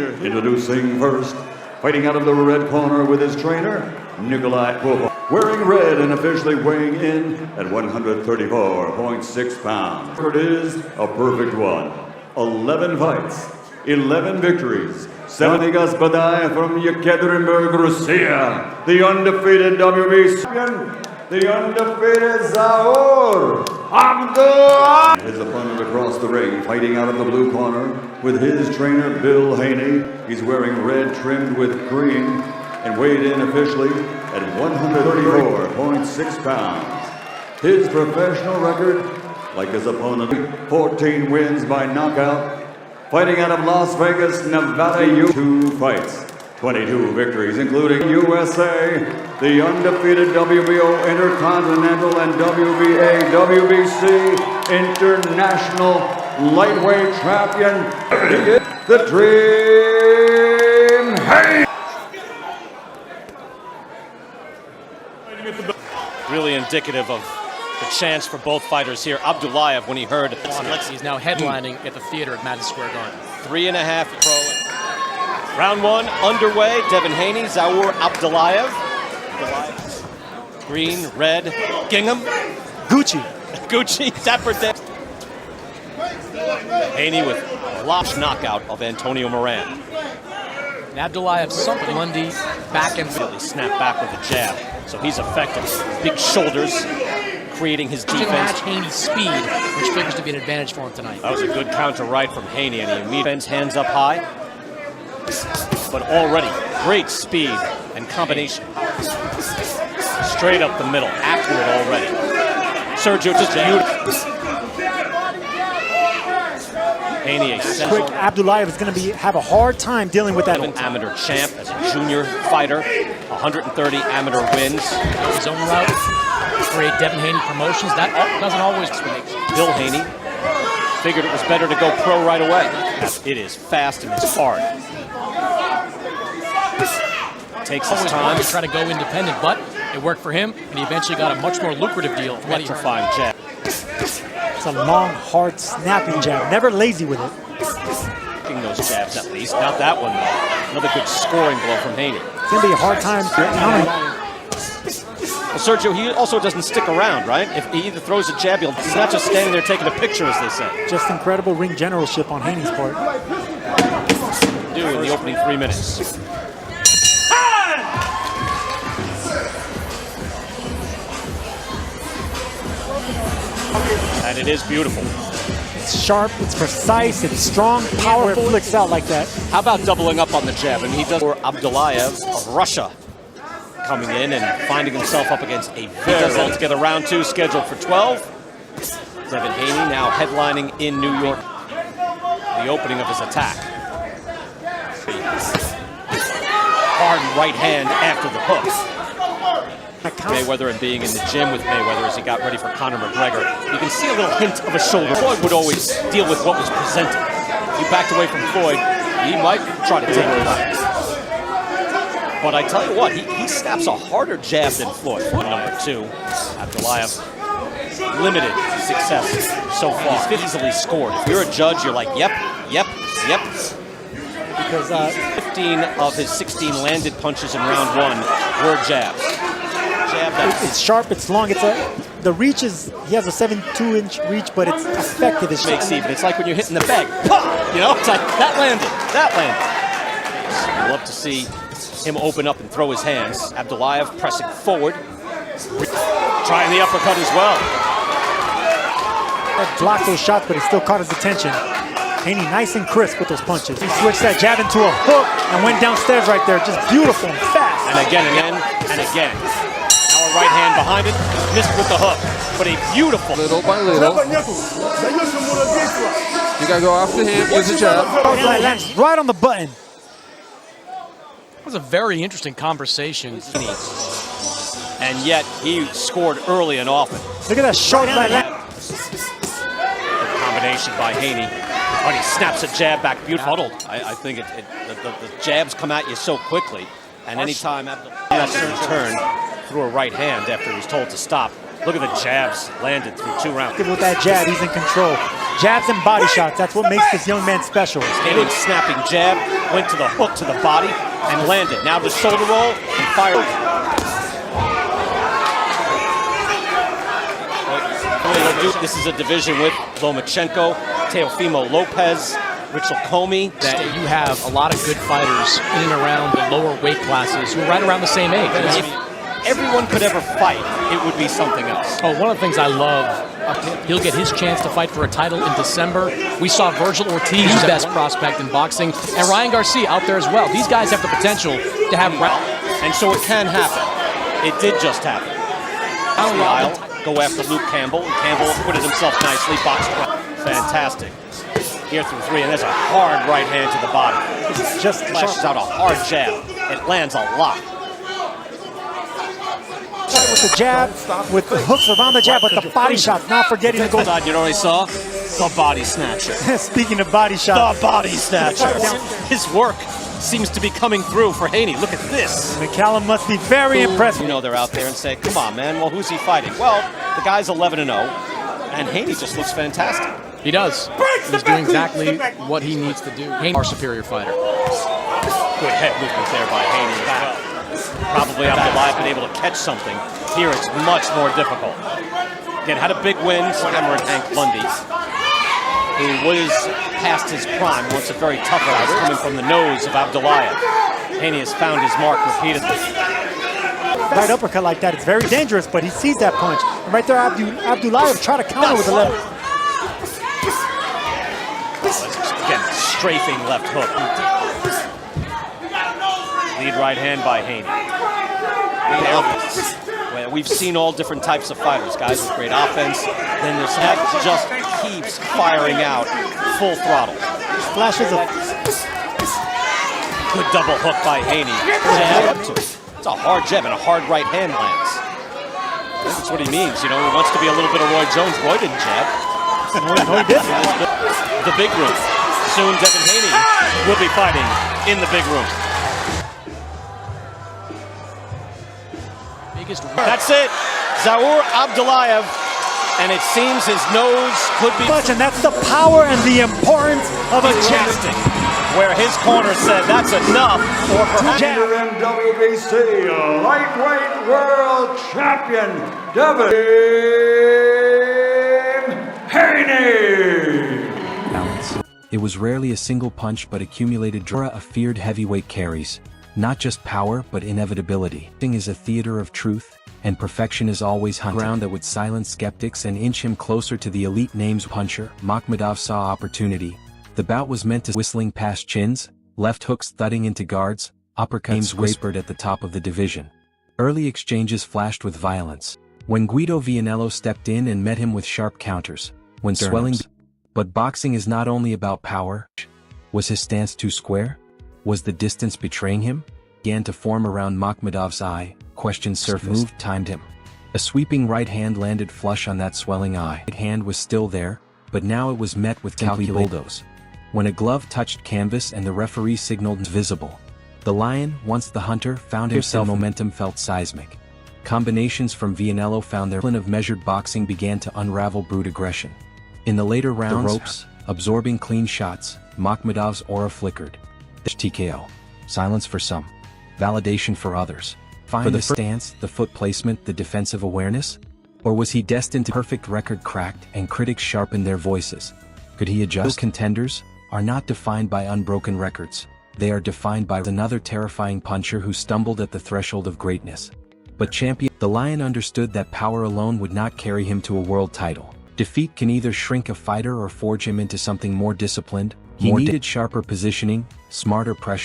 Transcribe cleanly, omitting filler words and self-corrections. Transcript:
Introducing first, fighting out of the red corner with his trainer, Nikolai Popov. Wearing red and officially weighing in at 134.6 pounds. Record is a perfect one. 11 fights, 11 victories. Zaur Abdullaev from Yekaterinburg, Russia. The undefeated WBC champion, the undefeated Zaur Abdullaev. His opponent across the ring, fighting out of the blue corner with his trainer, Devin Haney. He's wearing red trimmed with green and weighed in officially at 134.6 pounds. His professional record, like his opponent, 14 wins by knockout. Fighting out of Las Vegas, Nevada, 2 fights, 22 victories, including USA, the undefeated WBO Intercontinental and WBA, WBC International Lightweight Champion, the Dream Haney. Really indicative of the chance for both fighters here. Abdullaev, when he heard he's now headlining at the theater at Madison Square Garden. 3.5 pro. Round 1 underway. Devin Haney, Zaur Abdullaev. Green, red, gingham. Gucci, Dapper Dev. Haney with a lopsh knockout of Antonio Moran. Abdullaev sunk Monday back and Really snapped back with a jab, so he's effective. Big shoulders, creating his defense. Match Haney's speed, which figures to be an advantage for him tonight. That was a good counter right from Haney, and he immediately bends hands up high. But already, great speed and combination. Straight up the middle, accurate already. Sergio just beautiful. Haney, a quick. Abdullaev is going to have a hard time dealing with that. An amateur champ as a junior fighter, 130 amateur wins. His own route, great Devin Haney promotions. That doesn't always make. Bill Haney figured it was better to go pro right away. It is fast and it's hard. Takes his time to try to go independent, but it worked for him, and he eventually got a much more lucrative deal. Electrifying jab. It's a long, hard, snapping jab. Never lazy with it. Taking those jabs at least. Not that one though. Another good scoring blow from Haney. It's going to be a hard time countering. Well, Sergio, he also doesn't stick around, right? If he either throws a jab, he's not just standing there taking a picture, as they say. Just incredible ring generalship on Haney's part. Do in the opening 3 minutes. And it is beautiful. It's sharp, it's precise, it's strong, powerful. It flicks out like that. How about doubling up on the jab? And he does for Abdullaev of Russia, coming in and finding himself up against a very altogether round 2 scheduled for 12. Devin Haney now headlining in New York. The opening of his attack. Hard right hand after the hook. Mayweather and being in the gym with Mayweather as he got ready for Conor McGregor. You can see a little hint of a shoulder. Floyd would always deal with what was presented. He backed away from Floyd. He might try to take it back. But I tell you what, he snaps a harder jab than Floyd. Number 2, Abdullaev, limited success so far. He's easily scored. If you're a judge, you're like, yep. Because 15 of his 16 landed punches in round 1 were jabs. It's sharp, it's long, the reach is, he has a 72-inch reach, but it's effective. It makes even. It's like when you're hitting the bag. You know, it's like, that landed. I'd love to see him open up and throw his hands. Abdullaev pressing forward. Trying the uppercut as well. Blocked those shots, but it still caught his attention. Haney nice and crisp with those punches. He switched that jab into a hook and went downstairs right there. Just beautiful and fast. And again. Now a right hand behind it. Missed with the hook. But a beautiful. Little by little. You gotta go after him with the jab. Lands right on the button. That was a very interesting conversation. And yet he scored early and often. Look at that short line. Combination by Haney. But he snaps a jab back. Beautiful. I think the jabs come at you so quickly. And anytime after that turn threw a right hand after he was told to stop. Look at the jabs landed through 2 rounds. With that jab, he's in control. Jabs and body shots, that's what makes this young man special. Haney snapping jab, went to the hook to the body, and landed. Now the shoulder roll, and fired. This is a division with Lomachenko, Teofimo Lopez, Richel Comey. That you have a lot of good fighters in and around the lower weight classes who are right around the same age. If everyone could ever fight, it would be something else. Oh, one of the things I love, he'll get his chance to fight for a title in December. We saw Virgil Ortiz, the best prospect in boxing, and Ryan Garcia out there as well. These guys have the potential to have and so it can happen. It did just happen. Go after Luke Campbell, and Campbell acquitted himself nicely, boxed well. Fantastic. Here through 3, and there's a hard right hand to the body. Just Flashes out a hard jab. It lands a lot. with the jab, with the hooks around the jab, but the body shots, not forgetting to go. You know what I saw? The body snatcher. Speaking of body shots. The body snatcher. His work seems to be coming through for Haney. Look at this. McCallum must be very impressed. You know they're out there and say, come on, man, well, who's he fighting? Well, the guy's 11-0, and Haney just looks fantastic. He does. He's doing exactly what he needs to do. Haney, our superior fighter. Good head movement there by Haney as well. Probably Abdullaev been able to catch something. Here it's much more difficult. Again, had a big win, Hammer and Hank Bundy, who was past his prime, wants a very tough fighter coming from the nose of Abdullaev. Haney has found his mark repeatedly. Right uppercut like that, it's very dangerous, but he sees that punch. And right there, Abdullaev try to counter with the left. Again, strafing left hook. Lead right hand by Haney. We've seen all different types of fighters, guys with great offense. Then there's that just keeps firing out full throttle. Flashes of good double hook by Haney. Jab. It's a hard jab and a hard right hand lands. That's what he means. You know, he wants to be a little bit of Roy Jones. Roy didn't jab. no, he didn't. The big room. Soon Devin Haney will be fighting in the big room. That's it. Zaur Abdullaev, and it seems his nose could be much, and that's the power and the importance of a majestic. Where his corner said that's enough, or perhaps WBC lightweight world champion Devin Haney. Balance. It was rarely a single punch but accumulated drama of feared heavyweight carries. Not just power, but inevitability. Boxing is a theater of truth, and perfection is always hunted. Ground that would silence skeptics and inch him closer to the elite names. Puncher, Makhmudov saw opportunity. The bout was meant to whistling past chins, left hooks thudding into guards, uppercuts whispered at the top of the division. Early exchanges flashed with violence. When Guido Vianello stepped in and met him with sharp counters, when swelling. But boxing is not only about power. Was his stance too square? Was the distance betraying him? Began to form around Makhmudov's eye, questions surfaced. Move timed him. A sweeping right hand landed flush on that swelling eye. Right hand was still there, but now it was met with calculated bulldoze. When a glove touched canvas and the referee signaled visible. The Lion, once the hunter, found himself. Momentum felt seismic. Combinations from Vianello found their plan of measured boxing began to unravel brute aggression. In the later rounds, the ropes, absorbing clean shots, Makhmudov's aura flickered. The TKO. Silence for some. Validation for others. For the stance, the foot placement, the defensive awareness? Or was he destined to perfect record cracked and critics sharpened their voices? Could he adjust? Those contenders are not defined by unbroken records. They are defined by another terrifying puncher who stumbled at the threshold of greatness. But the Lion understood that power alone would not carry him to a world title. Defeat can either shrink a fighter or forge him into something more disciplined. He needed sharper positioning, smarter pressure.